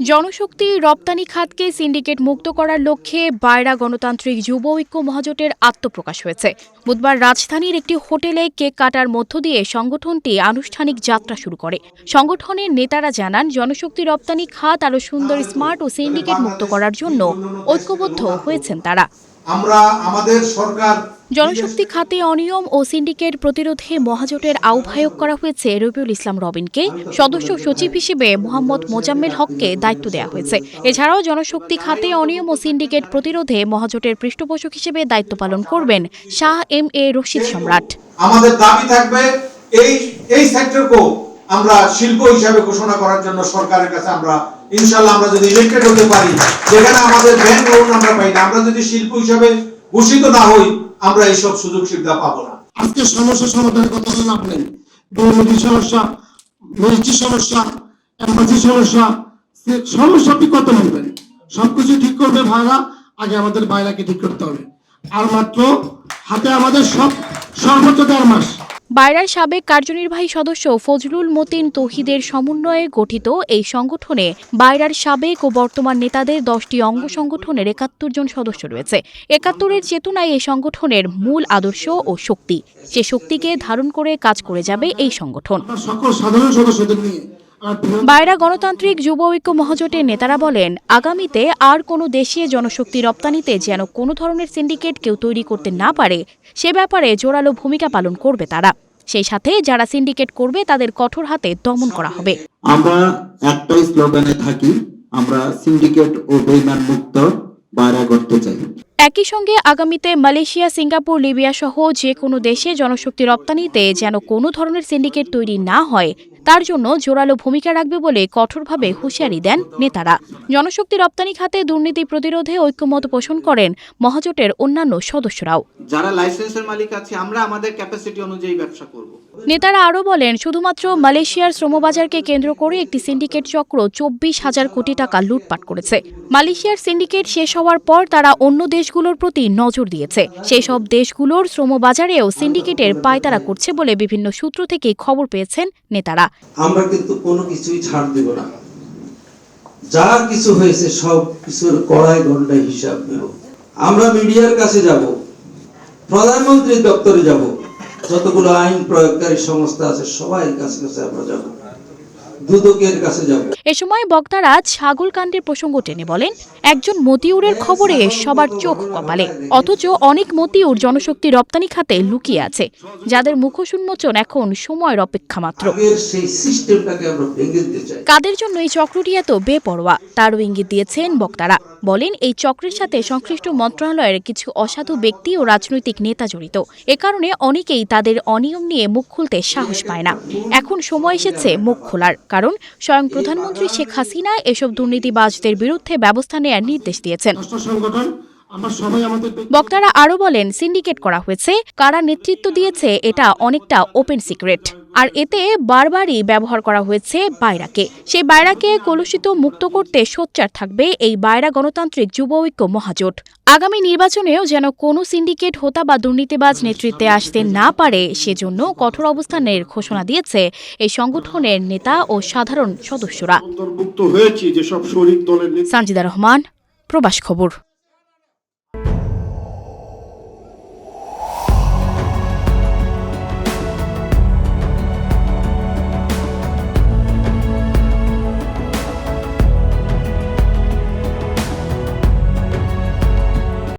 জনশক্তি রপ্তানি খাতকে সিন্ডিকেট মুক্ত করার লক্ষ্যে বায়রা গণতান্ত্রিক যুব ঐক্য মহাজোটের আত্মপ্রকাশ হয়েছে। বুধবার রাজধানীর একটি হোটেলে কেক কাটার মধ্য দিয়ে সংগঠনটি আনুষ্ঠানিক যাত্রা শুরু করে। সংগঠনের নেতারা জানান, জনশক্তি রপ্তানি খাত আরও সুন্দর, স্মার্ট ও সিন্ডিকেট মুক্ত করার জন্য ঐক্যবদ্ধ হয়েছেন তারা। জনশক্তি খাতে অনিয়ম ও সিন্ডিকেট প্রতিরোধে মহাজোটের আহ্বায়ক করা হয়েছে রবিউল ইসলাম রবিনকে। সদস্য সচিব হিসেবে মোহাম্মদ মোজাম্মেল হককে দায়িত্ব দেওয়া হয়েছে। এছাড়াও জনশক্তি খাতে অনিয়ম ও সিন্ডিকেট প্রতিরোধে মহাজোটের পৃষ্ঠপোষক হিসেবে দায়িত্ব পালন করবেন শাহ এম এ রশিদ সম্রাট। আমাদের দাবি থাকবে এই সেক্টরকে আমরা শিল্প হিসাবে ঘোষণা করার জন্য সরকারের কাছে আমরা ইনশাআল্লাহ আমরা যদি ইলেক্টেড হতে পারি, যেখানে আমাদের ব্যাংক লোন আমরা পাই না, আমরা যদি শিল্প হিসাবে ঘোষিত না হই, আমরা এইসব সুযোগ সুবিধা পাবো না। আজকে সমস্যা সমাধানের কথা বলেন আপনি, দুর্নীতি সমস্যা, মিষ্টি সমস্যা, এমবাসি সমস্যা আপনি কত বলবেন? সবকিছু ঠিক করবে ভাইরা, আগে আমাদের বাইরাকে ঠিক করতে হবে। আর মাত্র হাতে আমাদের সর্বোচ্চ 1.5 মাস। বায়রার সাবেক কার্যনির্বাহী সদস্য ফজলুল মতিন তৌহিদের সমন্বয়ে গঠিত এই সংগঠনে বায়রার সাবেক ও বর্তমান নেতাদের 10টি অঙ্গ সংগঠনের 71 জন সদস্য রয়েছে। 71-এর চেতনায় এই সংগঠনের মূল আদর্শ ও শক্তি। সে শক্তিকে ধারণ করে কাজ করে যাবে এই সংগঠন। সকল সাধারণ সদস্যদের নিয়ে বায়রা গণতান্ত্রিক যুব ঐক্য মহাজোটের নেতারা বলেন, আগামীতে আর কোনো দেশে জনশক্তি রপ্তানিতে যেন কোনো ধরনের সিন্ডিকেট কেউ তৈরি করতে না পারে, সে ব্যাপারে জোরালো ভূমিকা পালন করবে তারা। সেই সাথে যারা সিন্ডিকেট করবে তাদের কঠোর হাতে দমন করা হবে। আমরা একটাই স্লোগানে থাকি, আমরা সিন্ডিকেট ও বেইমান মুক্ত বায়রা করতে চাই। একই সঙ্গে আগামীতে মালয়েশিয়া, সিঙ্গাপুর, লিবিয়া সহ যে কোনো দেশে জনশক্তি রপ্তানিতে যেন কোনো ধরনের সিন্ডিকেট তৈরি না হয়, তার জন্য জোরালো ভূমিকা রাখবে বলে কঠোরভাবে হুঁশিয়ারি দেন নেতারা। জনশক্তি রপ্তানি খাতে দুর্নীতি প্রতিরোধে ঐক্যমত পোষণ করেন মহাজোটের অন্যান্য সদস্যরাও। যারা লাইসেন্সের মালিক আছে, আমরা আমাদের ক্যাপাসিটি অনুযায়ী ব্যবসা করব। নেতারা আরও বলেন, শুধুমাত্র মালয়েশিয়ার শ্রমবাজারকে কেন্দ্র করে একটি সিন্ডিকেট চক্র 24,000 কোটি টাকা লুটপাট করেছে। মালয়েশিয়ার সিন্ডিকেট শেষ হওয়ার পর তারা অন্য দেশগুলোর প্রতি নজর দিয়েছে। সেই সব দেশগুলোর শ্রমবাজারেও সিন্ডিকেটের পায়তারা করছে বলে বিভিন্ন সূত্র থেকে খবর পেয়েছেন নেতারা। আমরা কিন্তু কোনো কিছুই ছাড় দেব না, যা কিছু হয়েছে সব কিছুর কড়াই গন্ডায় হিসাব নেব। আমরা মিডিয়ার কাছে যাব, প্রধানমন্ত্রীর দপ্তরে যাব, যতগুলো আইন প্রয়োগকারী সংস্থা আছে সবাই কাছে কাছে আমরা যাব, দুদকের কাছে যাব। এ সময় বক্তারা ছাগল কাণ্ডের প্রসঙ্গ টেনে বলেন, একজন মতিউরের খবরে সবার চোখ কপালে, অথচ অনেক মতিউর জনশক্তি রপ্তানি খাতে লুকিয়ে আছে, যাদের মুখোশ উন্মোচন এখন সময়ের অপেক্ষা মাত্র। কাদের জন্য এই চক্রটি এত বেপরোয়া তারও ইঙ্গিত দিয়েছেন বক্তারা। বলেন, এই চক্রের সাথে সংশ্লিষ্ট মন্ত্রণালয়ের কিছু অসাধু ব্যক্তি ও রাজনৈতিক নেতা জড়িত। এ কারণে অনেকেই তাদের অনিয়ম নিয়ে মুখ খুলতে সাহস পায় না। এখন সময় এসেছে মুখ খোলার, কারণ স্বয়ং প্রধানমন্ত্রী শেখ হাসিনা এসব দুর্নীতিবাজদের বিরুদ্ধে ব্যবস্থা নেওয়ার নির্দেশ দিয়েছেন। বক্তারা আরও বলেন, সিন্ডিকেট করা হয়েছে, কারা নেতৃত্ব দিয়েছে এটা অনেকটা ওপেন সিক্রেট, আর এতে বারবারই ব্যবহার করা হয়েছে বায়রাকে। সেই বায়রাকে কলুষিত মুক্ত করতে সোচ্চার থাকবে এই বায়রা গণতান্ত্রিক যুব ঐক্য মহাজোট। আগামী নির্বাচনেও যেন কোনো সিন্ডিকেট হোতা বা দুর্নীতিবাজ নেতৃত্বে আসতে না পারে, সেজন্য কঠোর অবস্থানের ঘোষণা দিয়েছে এই সংগঠনের নেতা ও সাধারণ সদস্যরা। অন্তর্ভুক্ত হয়েছে যেসব শরিক দলের। সানজিদা রহমান, প্রবাস খবর।